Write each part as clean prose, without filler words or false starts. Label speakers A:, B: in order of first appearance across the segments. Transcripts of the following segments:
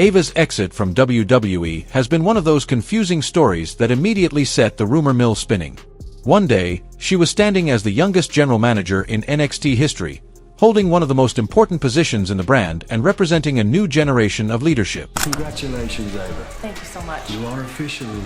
A: Ava's exit from WWE has been one of those confusing stories that immediately set the rumor mill spinning. One day, she was standing as the youngest general manager in NXT history, holding one of the most important positions in the brand and representing a new generation of leadership.
B: Congratulations, Ava.
C: Thank you so much.
B: You are officially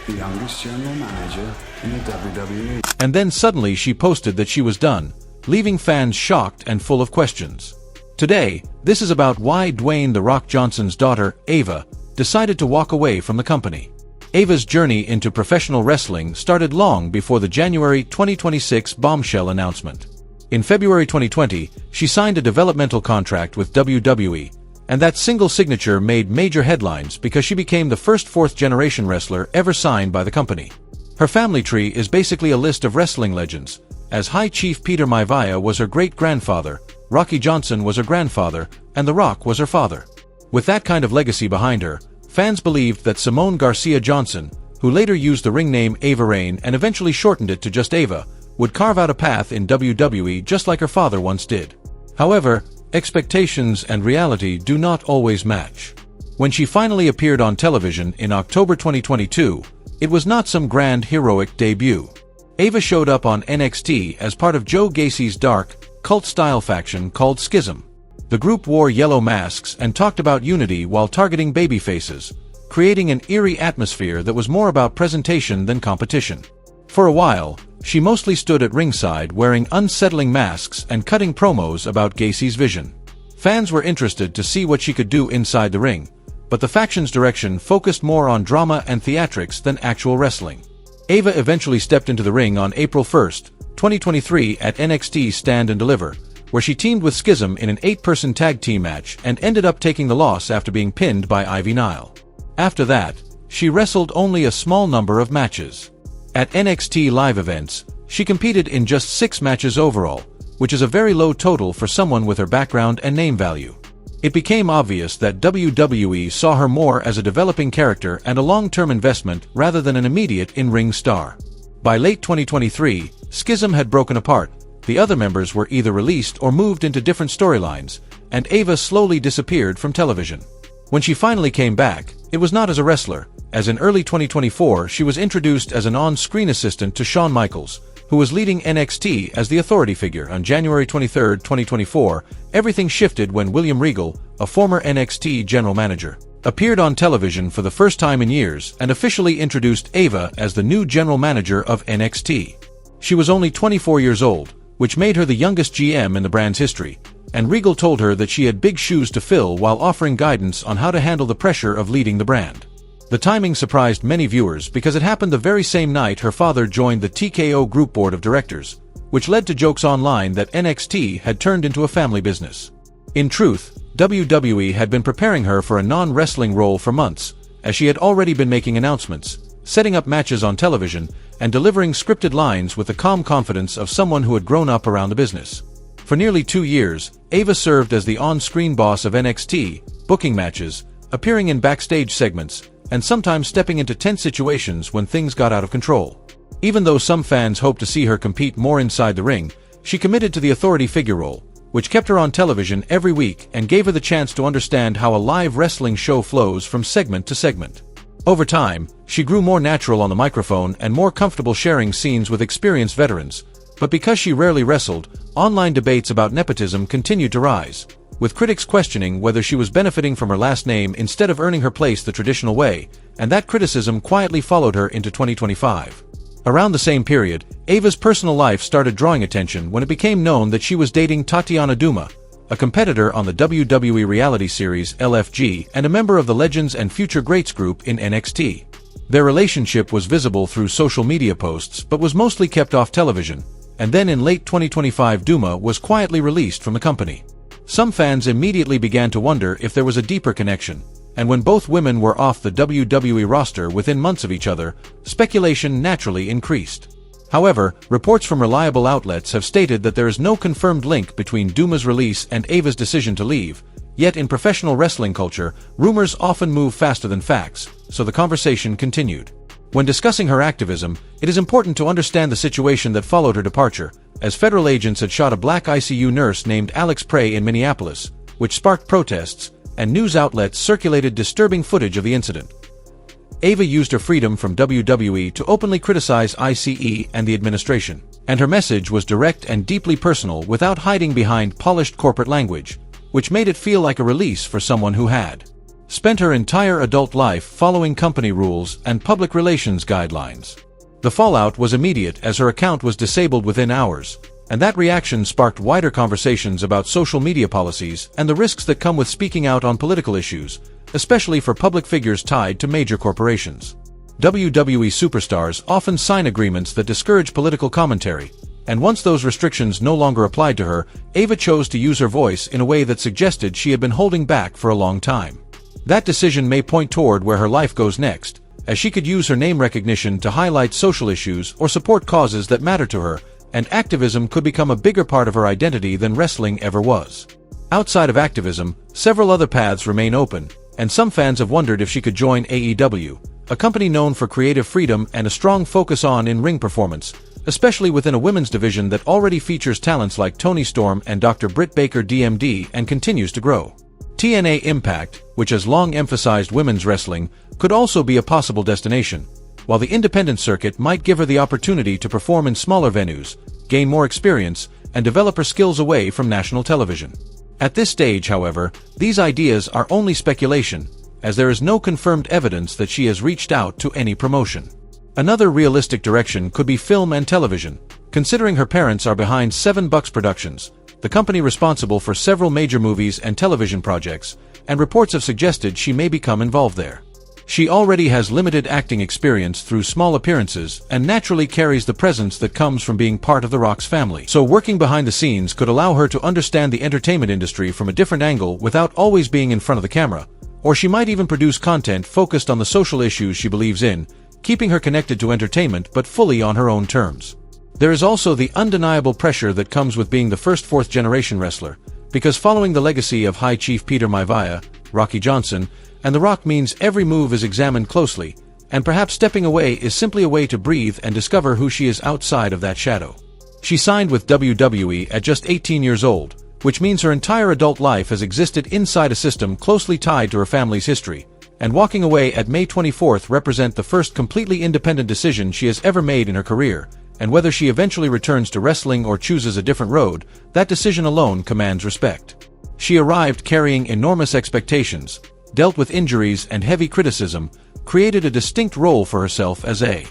B: the youngest general manager in the WWE.
A: And then suddenly she posted that she was done, leaving fans shocked and full of questions. Today, this is about why Dwayne "The Rock" Johnson's daughter, Ava, decided to walk away from the company. Ava's journey into professional wrestling started long before the January 2026 bombshell announcement. In February 2020, she signed a developmental contract with WWE, and that single signature made major headlines because she became the first fourth-generation wrestler ever signed by the company. Her family tree is basically a list of wrestling legends, as High Chief Peter Maivia was her great-grandfather, Rocky Johnson was her grandfather, and The Rock was her father. With that kind of legacy behind her, fans believed that Simone Garcia Johnson, who later used the ring name Ava Raine and eventually shortened it to just Ava, would carve out a path in WWE just like her father once did. However, expectations and reality do not always match. When she finally appeared on television in October 2022, it was not some grand heroic debut. Ava showed up on NXT as part of Joe Gacy's dark, cult-style faction called Schism. The group wore yellow masks and talked about unity while targeting babyfaces, creating an eerie atmosphere that was more about presentation than competition. For a while, she mostly stood at ringside wearing unsettling masks and cutting promos about Gacy's vision. Fans were interested to see what she could do inside the ring, but the faction's direction focused more on drama and theatrics than actual wrestling. Ava eventually stepped into the ring on April 1, 2023 at NXT Stand and Deliver, where she teamed with Schism in an 8-person tag team match and ended up taking the loss after being pinned by Ivy Nile. After that, she wrestled only a small number of matches. At NXT live events, she competed in just 6 matches overall, which is a very low total for someone with her background and name value. It became obvious that WWE saw her more as a developing character and a long-term investment rather than an immediate in-ring star. By late 2023, Schism had broken apart, the other members were either released or moved into different storylines, and Ava slowly disappeared from television. When she finally came back, it was not as a wrestler, as in early 2024 she was introduced as an on-screen assistant to Shawn Michaels, who was leading NXT as the authority figure. On January 23, 2024, everything shifted when William Regal, a former NXT general manager, appeared on television for the first time in years and officially introduced Ava as the new general manager of NXT. She was only 24 years old, which made her the youngest GM in the brand's history, and Regal told her that she had big shoes to fill while offering guidance on how to handle the pressure of leading the brand. The timing surprised many viewers because it happened the very same night her father joined the TKO Group Board of Directors, which led to jokes online that NXT had turned into a family business. In truth, WWE had been preparing her for a non-wrestling role for months, as she had already been making announcements, setting up matches on television, and delivering scripted lines with the calm confidence of someone who had grown up around the business. For nearly 2 years, Ava served as the on-screen boss of NXT, booking matches, appearing in backstage segments, and sometimes stepping into tense situations when things got out of control. Even though some fans hoped to see her compete more inside the ring, she committed to the authority figure role, which kept her on television every week and gave her the chance to understand how a live wrestling show flows from segment to segment. Over time, she grew more natural on the microphone and more comfortable sharing scenes with experienced veterans, but because she rarely wrestled, online debates about nepotism continued to rise, with critics questioning whether she was benefiting from her last name instead of earning her place the traditional way, and that criticism quietly followed her into 2025. Around the same period, Ava's personal life started drawing attention when it became known that she was dating Tatiana Duma, a competitor on the WWE reality series LFG and a member of the Legends and Future Greats group in NXT. Their relationship was visible through social media posts but was mostly kept off television, and then in late 2025 Duma was quietly released from the company. Some fans immediately began to wonder if there was a deeper connection, and when both women were off the WWE roster within months of each other, speculation naturally increased. However, reports from reliable outlets have stated that there is no confirmed link between Duma's release and Ava's decision to leave, yet in professional wrestling culture, rumors often move faster than facts, so the conversation continued. When discussing her activism, it is important to understand the situation that followed her departure, as federal agents had shot a black ICU nurse named Alex Prey in Minneapolis, which sparked protests, and news outlets circulated disturbing footage of the incident. Ava used her freedom from WWE to openly criticize ICE and the administration, and her message was direct and deeply personal without hiding behind polished corporate language, which made it feel like a release for someone who had spent her entire adult life following company rules and public relations guidelines. The fallout was immediate as her account was disabled within hours, and that reaction sparked wider conversations about social media policies and the risks that come with speaking out on political issues, especially for public figures tied to major corporations. WWE superstars often sign agreements that discourage political commentary, and once those restrictions no longer applied to her, Ava chose to use her voice in a way that suggested she had been holding back for a long time. That decision may point toward where her life goes next, as she could use her name recognition to highlight social issues or support causes that matter to her, and activism could become a bigger part of her identity than wrestling ever was. Outside of activism, several other paths remain open, and some fans have wondered if she could join AEW, a company known for creative freedom and a strong focus on in-ring performance, especially within a women's division that already features talents like Toni Storm and Dr. Britt Baker DMD and continues to grow. TNA Impact, which has long emphasized women's wrestling, could also be a possible destination, while the independent circuit might give her the opportunity to perform in smaller venues, gain more experience, and develop her skills away from national television. At this stage, however, these ideas are only speculation, as there is no confirmed evidence that she has reached out to any promotion. Another realistic direction could be film and television, considering her parents are behind 7 Bucks Productions, the company responsible for several major movies and television projects, and reports have suggested she may become involved there. She already has limited acting experience through small appearances and naturally carries the presence that comes from being part of The Rock's family. So working behind the scenes could allow her to understand the entertainment industry from a different angle without always being in front of the camera, or she might even produce content focused on the social issues she believes in, keeping her connected to entertainment but fully on her own terms. There is also the undeniable pressure that comes with being the first fourth-generation wrestler, because following the legacy of High Chief Peter Maivia, Rocky Johnson, and The Rock means every move is examined closely, and perhaps stepping away is simply a way to breathe and discover who she is outside of that shadow. She signed with WWE at just 18 years old, which means her entire adult life has existed inside a system closely tied to her family's history, and walking away at May 24th represent the first completely independent decision she has ever made in her career, and whether she eventually returns to wrestling or chooses a different road, that decision alone commands respect. She arrived carrying enormous expectations, dealt with injuries and heavy criticism, created a distinct role for herself as a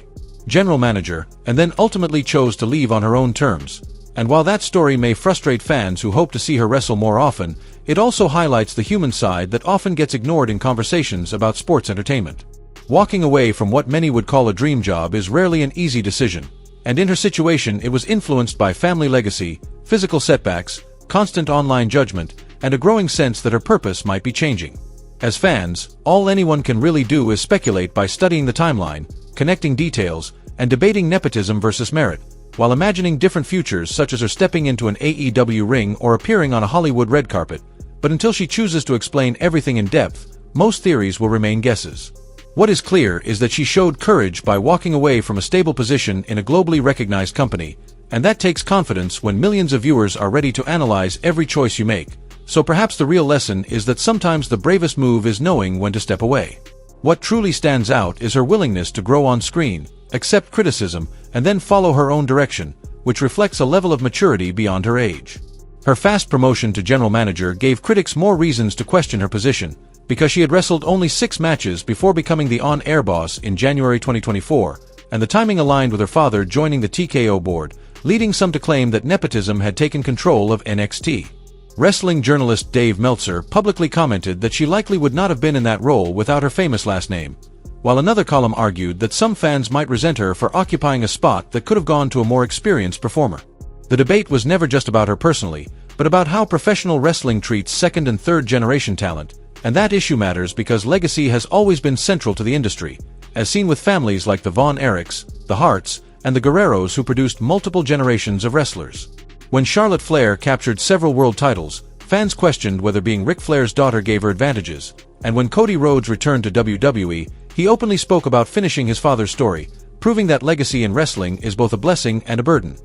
A: general manager, and then ultimately chose to leave on her own terms. And while that story may frustrate fans who hope to see her wrestle more often, it also highlights the human side that often gets ignored in conversations about sports entertainment. Walking away from what many would call a dream job is rarely an easy decision, and in her situation it was influenced by family legacy, physical setbacks, constant online judgment, and a growing sense that her purpose might be changing. As fans, all anyone can really do is speculate by studying the timeline, connecting details, and debating nepotism versus merit, while imagining different futures such as her stepping into an AEW ring or appearing on a Hollywood red carpet. But until she chooses to explain everything in depth, most theories will remain guesses. What is clear is that she showed courage by walking away from a stable position in a globally recognized company, and that takes confidence when millions of viewers are ready to analyze every choice you make. So perhaps the real lesson is that sometimes the bravest move is knowing when to step away. What truly stands out is her willingness to grow on screen, accept criticism, and then follow her own direction, which reflects a level of maturity beyond her age. Her fast promotion to general manager gave critics more reasons to question her position, because she had wrestled only 6 matches before becoming the on-air boss in January 2024, and the timing aligned with her father joining the TKO board, leading some to claim that nepotism had taken control of NXT. Wrestling journalist Dave Meltzer publicly commented that she likely would not have been in that role without her famous last name, while another column argued that some fans might resent her for occupying a spot that could have gone to a more experienced performer. The debate was never just about her personally, but about how professional wrestling treats second and third generation talent, and that issue matters because legacy has always been central to the industry, as seen with families like the Von Erichs, the Harts, and the Guerreros who produced multiple generations of wrestlers. When Charlotte Flair captured several world titles, fans questioned whether being Ric Flair's daughter gave her advantages, and when Cody Rhodes returned to WWE, he openly spoke about finishing his father's story, proving that legacy in wrestling is both a blessing and a burden.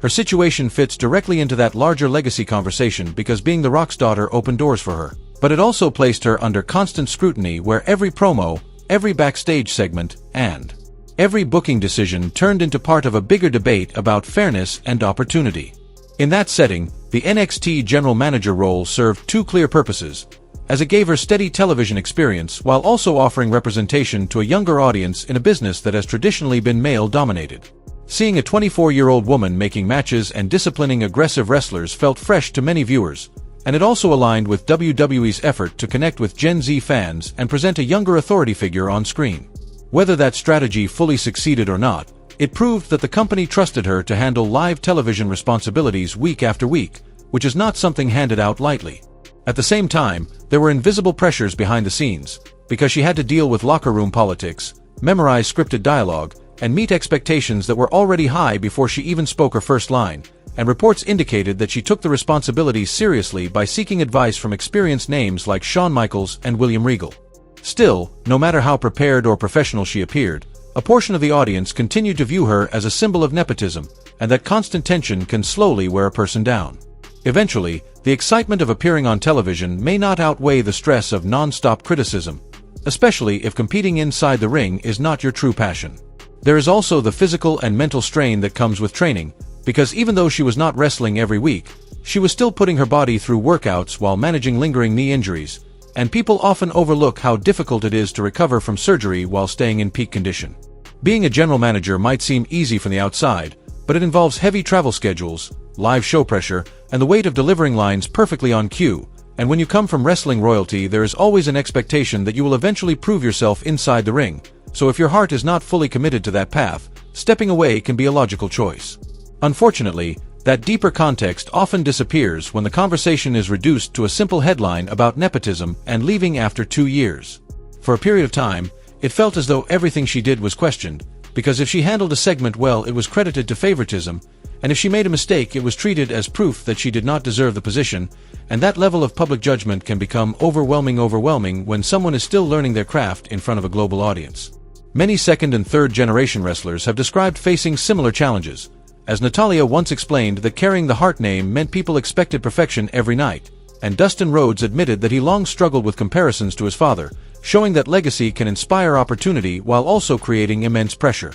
A: Her situation fits directly into that larger legacy conversation because being The Rock's daughter opened doors for her. But it also placed her under constant scrutiny where every promo, every backstage segment, and every booking decision turned into part of a bigger debate about fairness and opportunity. In that setting, the NXT general manager role served two clear purposes, as it gave her steady television experience while also offering representation to a younger audience in a business that has traditionally been male-dominated. Seeing a 24-year-old woman making matches and disciplining aggressive wrestlers felt fresh to many viewers, and it also aligned with WWE's effort to connect with Gen Z fans and present a younger authority figure on screen. Whether that strategy fully succeeded or not, it proved that the company trusted her to handle live television responsibilities week after week, which is not something handed out lightly. At the same time, there were invisible pressures behind the scenes, because she had to deal with locker room politics, memorize scripted dialogue, and meet expectations that were already high before she even spoke her first line, and reports indicated that she took the responsibilities seriously by seeking advice from experienced names like Shawn Michaels and William Regal. Still, no matter how prepared or professional she appeared, a portion of the audience continued to view her as a symbol of nepotism, and that constant tension can slowly wear a person down. Eventually, the excitement of appearing on television may not outweigh the stress of non-stop criticism, especially if competing inside the ring is not your true passion. There is also the physical and mental strain that comes with training, because even though she was not wrestling every week, she was still putting her body through workouts while managing lingering knee injuries, and people often overlook how difficult it is to recover from surgery while staying in peak condition. Being a general manager might seem easy from the outside, but it involves heavy travel schedules, live show pressure, and the weight of delivering lines perfectly on cue, and when you come from wrestling royalty there is always an expectation that you will eventually prove yourself inside the ring, so if your heart is not fully committed to that path, stepping away can be a logical choice. Unfortunately, that deeper context often disappears when the conversation is reduced to a simple headline about nepotism and leaving after 2 years. For a period of time, it felt as though everything she did was questioned, because if she handled a segment well it was credited to favoritism, and if she made a mistake it was treated as proof that she did not deserve the position, and that level of public judgment can become overwhelming when someone is still learning their craft in front of a global audience. Many second and third generation wrestlers have described facing similar challenges, as Natalya once explained that carrying the Hart name meant people expected perfection every night, and Dustin Rhodes admitted that he long struggled with comparisons to his father, showing that legacy can inspire opportunity while also creating immense pressure.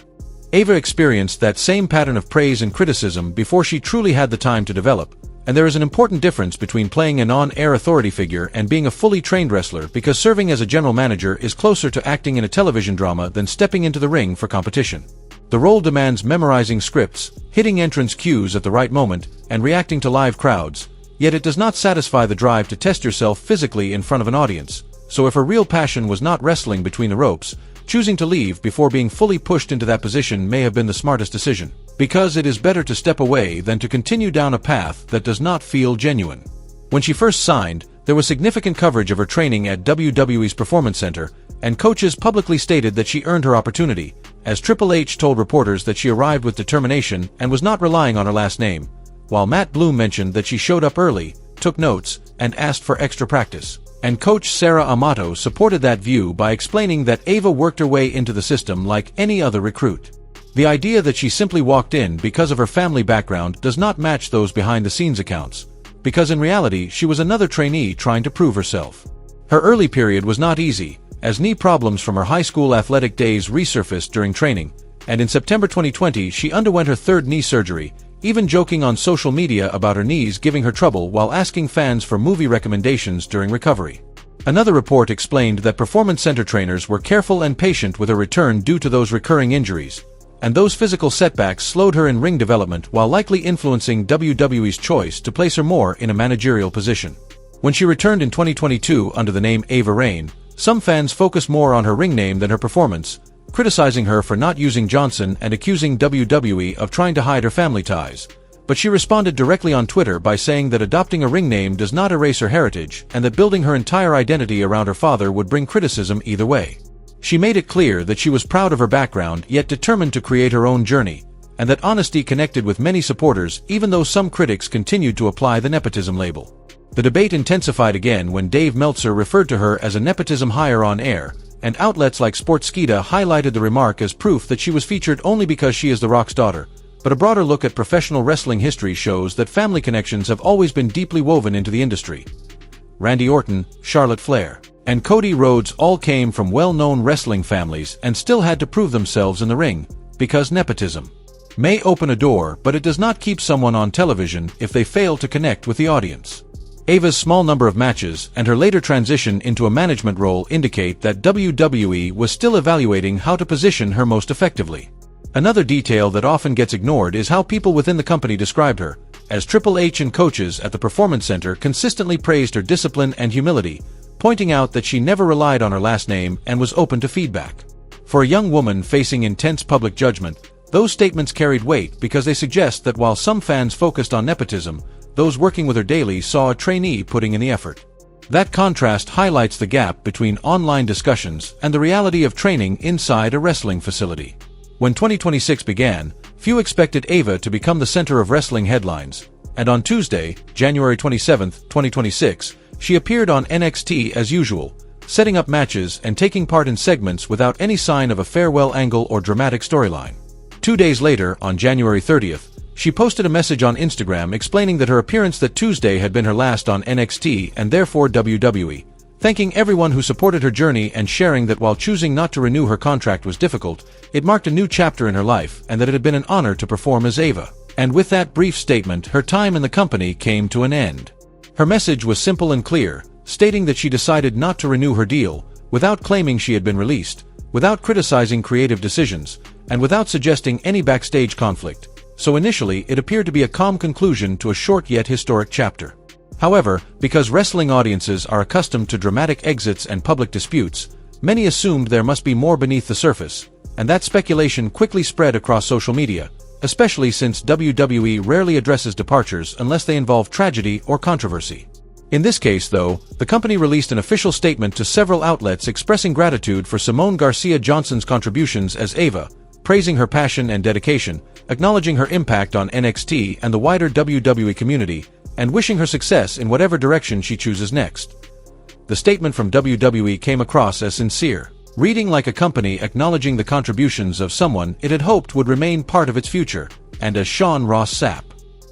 A: Ava experienced that same pattern of praise and criticism before she truly had the time to develop, and there is an important difference between playing an on-air authority figure and being a fully trained wrestler, because serving as a general manager is closer to acting in a television drama than stepping into the ring for competition. The role demands memorizing scripts, hitting entrance cues at the right moment, and reacting to live crowds, yet it does not satisfy the drive to test yourself physically in front of an audience, so if her real passion was not wrestling between the ropes, choosing to leave before being fully pushed into that position may have been the smartest decision, because it is better to step away than to continue down a path that does not feel genuine. When she first signed, there was significant coverage of her training at WWE's Performance Center, and coaches publicly stated that she earned her opportunity, as Triple H told reporters that she arrived with determination and was not relying on her last name, while Matt Bloom mentioned that she showed up early, took notes, and asked for extra practice. And coach Sarah Amato supported that view by explaining that Ava worked her way into the system like any other recruit. The idea that she simply walked in because of her family background does not match those behind-the-scenes accounts, because in reality she was another trainee trying to prove herself. Her early period was not easy, as knee problems from her high school athletic days resurfaced during training, and in September 2020 she underwent her third knee surgery, even joking on social media about her knees giving her trouble while asking fans for movie recommendations during recovery. Another report explained that Performance Center trainers were careful and patient with her return due to those recurring injuries, and those physical setbacks slowed her in ring development while likely influencing WWE's choice to place her more in a managerial position. When she returned in 2022 under the name Ava Raine, some fans focused more on her ring name than her performance, criticizing her for not using Johnson and accusing WWE of trying to hide her family ties. But she responded directly on Twitter by saying that adopting a ring name does not erase her heritage and that building her entire identity around her father would bring criticism either way. She made it clear that she was proud of her background yet determined to create her own journey, and that honesty connected with many supporters even though some critics continued to apply the nepotism label. The debate intensified again when Dave Meltzer referred to her as a nepotism hire on air, and outlets like Sportskeeda highlighted the remark as proof that she was featured only because she is The Rock's daughter. But a broader look at professional wrestling history shows that family connections have always been deeply woven into the industry. Randy Orton, Charlotte Flair, and Cody Rhodes all came from well-known wrestling families and still had to prove themselves in the ring, because nepotism may open a door, but it does not keep someone on television if they fail to connect with the audience. Ava's small number of matches and her later transition into a management role indicate that WWE was still evaluating how to position her most effectively. Another detail that often gets ignored is how people within the company described her, as Triple H and coaches at the Performance Center consistently praised her discipline and humility, pointing out that she never relied on her last name and was open to feedback. For a young woman facing intense public judgment, those statements carried weight because they suggest that while some fans focused on nepotism, those working with her daily saw a trainee putting in the effort. That contrast highlights the gap between online discussions and the reality of training inside a wrestling facility. When 2026 began, few expected Ava to become the center of wrestling headlines, and on Tuesday, January 27, 2026, she appeared on NXT as usual, setting up matches and taking part in segments without any sign of a farewell angle or dramatic storyline. 2 days later, on January 30th, she posted a message on Instagram explaining that her appearance that Tuesday had been her last on NXT and therefore WWE, thanking everyone who supported her journey and sharing that while choosing not to renew her contract was difficult, it marked a new chapter in her life and that it had been an honor to perform as Ava. And with that brief statement, her time in the company came to an end. Her message was simple and clear, stating that she decided not to renew her deal, without claiming she had been released, without criticizing creative decisions, and without suggesting any backstage conflict. So initially, it appeared to be a calm conclusion to a short yet historic chapter. However, because wrestling audiences are accustomed to dramatic exits and public disputes, many assumed there must be more beneath the surface, and that speculation quickly spread across social media, especially since WWE rarely addresses departures unless they involve tragedy or controversy. In this case, though, the company released an official statement to several outlets expressing gratitude for Simone Garcia Johnson's contributions as Ava, praising her passion and dedication, acknowledging her impact on NXT and the wider WWE community, and wishing her success in whatever direction she chooses next. The statement from WWE came across as sincere, reading like a company acknowledging the contributions of someone it had hoped would remain part of its future, and as Sean Ross Sapp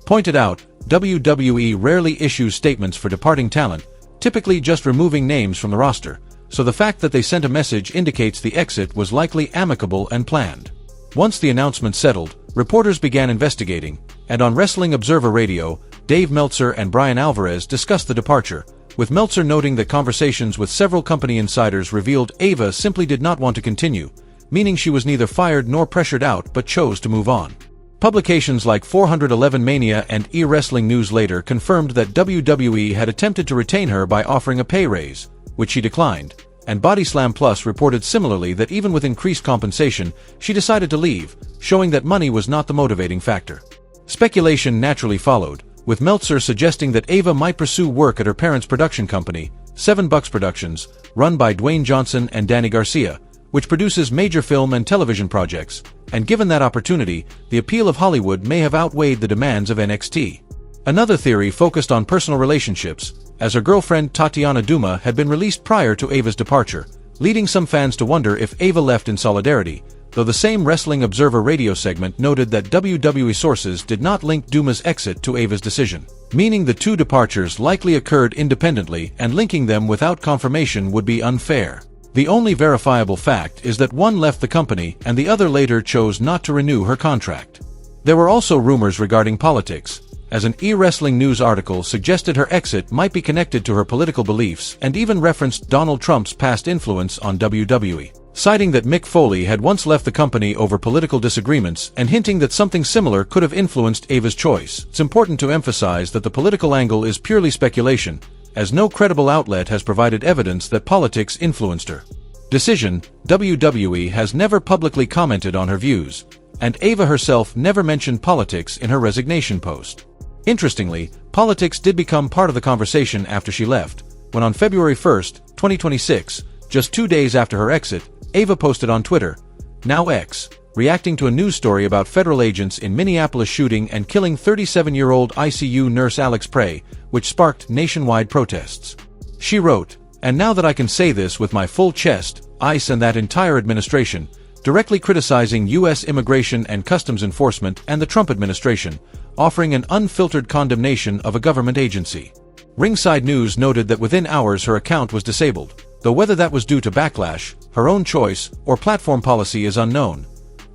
A: pointed out, WWE rarely issues statements for departing talent, typically just removing names from the roster, so the fact that they sent a message indicates the exit was likely amicable and planned. Once the announcement settled, reporters began investigating, and on Wrestling Observer Radio, Dave Meltzer and Brian Alvarez discussed the departure, with Meltzer noting that conversations with several company insiders revealed Ava simply did not want to continue, meaning she was neither fired nor pressured out but chose to move on. Publications like 411 Mania and E-Wrestling News later confirmed that WWE had attempted to retain her by offering a pay raise, which she declined, and Bodyslam Plus reported similarly that even with increased compensation, she decided to leave, showing that money was not the motivating factor. Speculation naturally followed, with Meltzer suggesting that Ava might pursue work at her parents' production company, 7 Bucks Productions, run by Dwayne Johnson and Danny Garcia, which produces major film and television projects, and given that opportunity, the appeal of Hollywood may have outweighed the demands of NXT. Another theory focused on personal relationships, as her girlfriend Tatiana Duma had been released prior to Ava's departure, leading some fans to wonder if Ava left in solidarity, though the same Wrestling Observer Radio segment noted that WWE sources did not link Duma's exit to Ava's decision, meaning the two departures likely occurred independently and linking them without confirmation would be unfair. The only verifiable fact is that one left the company and the other later chose not to renew her contract. There were also rumors regarding politics, as an E-Wrestling News article suggested her exit might be connected to her political beliefs and even referenced Donald Trump's past influence on WWE, citing that Mick Foley had once left the company over political disagreements and hinting that something similar could have influenced Ava's choice. It's important to emphasize that the political angle is purely speculation, as no credible outlet has provided evidence that politics influenced her decision. WWE has never publicly commented on her views, and Ava herself never mentioned politics in her resignation post. Interestingly, politics did become part of the conversation after she left, when on February 1, 2026, just 2 days after her exit, Ava posted on Twitter, now X, reacting to a news story about federal agents in Minneapolis shooting and killing 37-year-old ICU nurse Alex Prey, which sparked nationwide protests. She wrote, "And now that I can say this with my full chest, ICE and that entire administration, directly criticizing U.S. Immigration and Customs Enforcement and the Trump administration, offering an unfiltered condemnation of a government agency. Ringside News noted that within hours her account was disabled, though whether that was due to backlash, her own choice, or platform policy is unknown.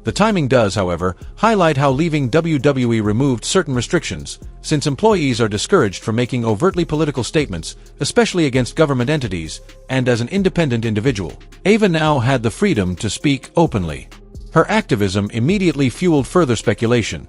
A: The timing does, however, highlight how leaving WWE removed certain restrictions, since employees are discouraged from making overtly political statements, especially against government entities, and as an independent individual. Ava now had the freedom to speak openly. Her activism immediately fueled further speculation.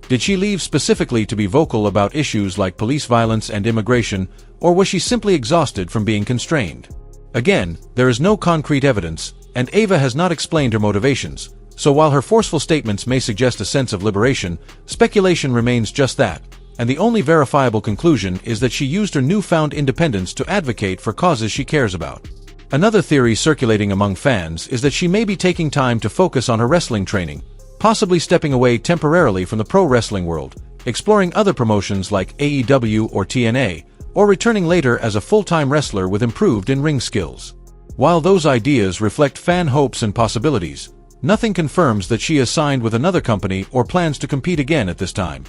A: Did she leave specifically to be vocal about issues like police violence and immigration, or was she simply exhausted from being constrained? Again, there is no concrete evidence, and Ava has not explained her motivations. So while her forceful statements may suggest a sense of liberation, speculation remains just that, and the only verifiable conclusion is that she used her newfound independence to advocate for causes she cares about. Another theory circulating among fans is that she may be taking time to focus on her wrestling training, possibly stepping away temporarily from the pro wrestling world, exploring other promotions like AEW or TNA, or returning later as a full-time wrestler with improved in-ring skills. While those ideas reflect fan hopes and possibilities, nothing confirms that she is signed with another company or plans to compete again at this time.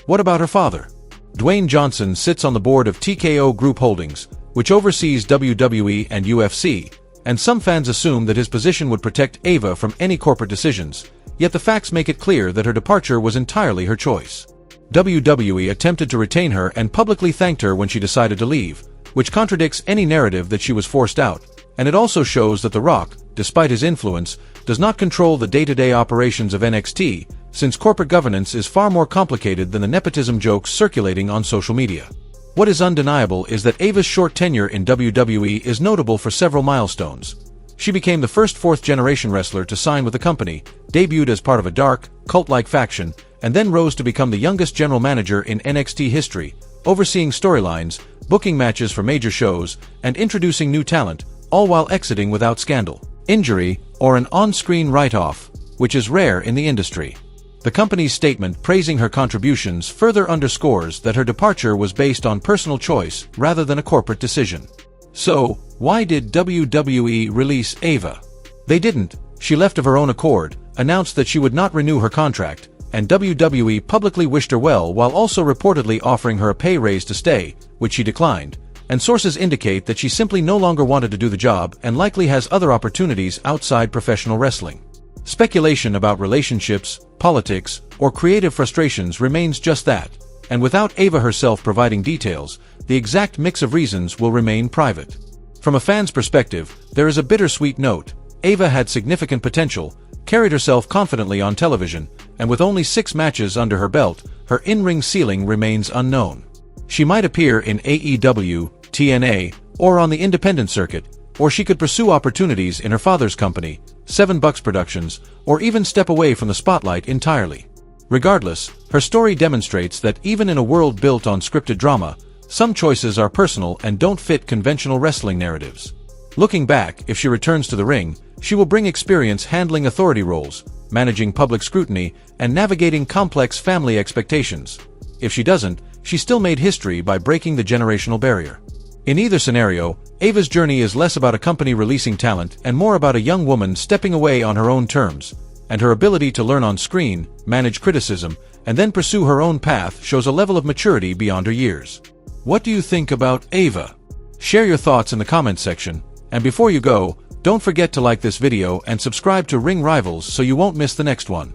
A: What about her father? Dwayne Johnson sits on the board of TKO Group Holdings, which oversees WWE and UFC, and some fans assume that his position would protect Ava from any corporate decisions, yet the facts make it clear that her departure was entirely her choice. WWE attempted to retain her and publicly thanked her when she decided to leave, which contradicts any narrative that she was forced out, and it also shows that The Rock, despite his influence, does not control the day-to-day operations of NXT, since corporate governance is far more complicated than the nepotism jokes circulating on social media. What is undeniable is that Ava's short tenure in WWE is notable for several milestones. She became the first fourth-generation wrestler to sign with the company, debuted as part of a dark, cult-like faction, and then rose to become the youngest general manager in NXT history, overseeing storylines, booking matches for major shows, and introducing new talent, all while exiting without scandal, injury, or an on-screen write-off, which is rare in the industry. The company's statement praising her contributions further underscores that her departure was based on personal choice rather than a corporate decision. So, why did WWE release Ava? They didn't. She left of her own accord, announced that she would not renew her contract, and WWE publicly wished her well while also reportedly offering her a pay raise to stay, which she declined, and sources indicate that she simply no longer wanted to do the job and likely has other opportunities outside professional wrestling. Speculation about relationships, politics, or creative frustrations remains just that, and without Ava herself providing details, the exact mix of reasons will remain private. From a fan's perspective, there is a bittersweet note. Ava had significant potential, carried herself confidently on television, and with only 6 matches under her belt, her in-ring ceiling remains unknown. She might appear in AEW, TNA, or on the independent circuit, or she could pursue opportunities in her father's company, 7 Bucks Productions, or even step away from the spotlight entirely. Regardless, her story demonstrates that even in a world built on scripted drama, some choices are personal and don't fit conventional wrestling narratives. Looking back, if she returns to the ring, she will bring experience handling authority roles, managing public scrutiny, and navigating complex family expectations. If she doesn't, she still made history by breaking the generational barrier. In either scenario, Ava's journey is less about a company releasing talent and more about a young woman stepping away on her own terms, and her ability to learn on screen, manage criticism, and then pursue her own path shows a level of maturity beyond her years. What do you think about Ava? Share your thoughts in the comments section, and before you go, don't forget to like this video and subscribe to Ring Rivals so you won't miss the next one.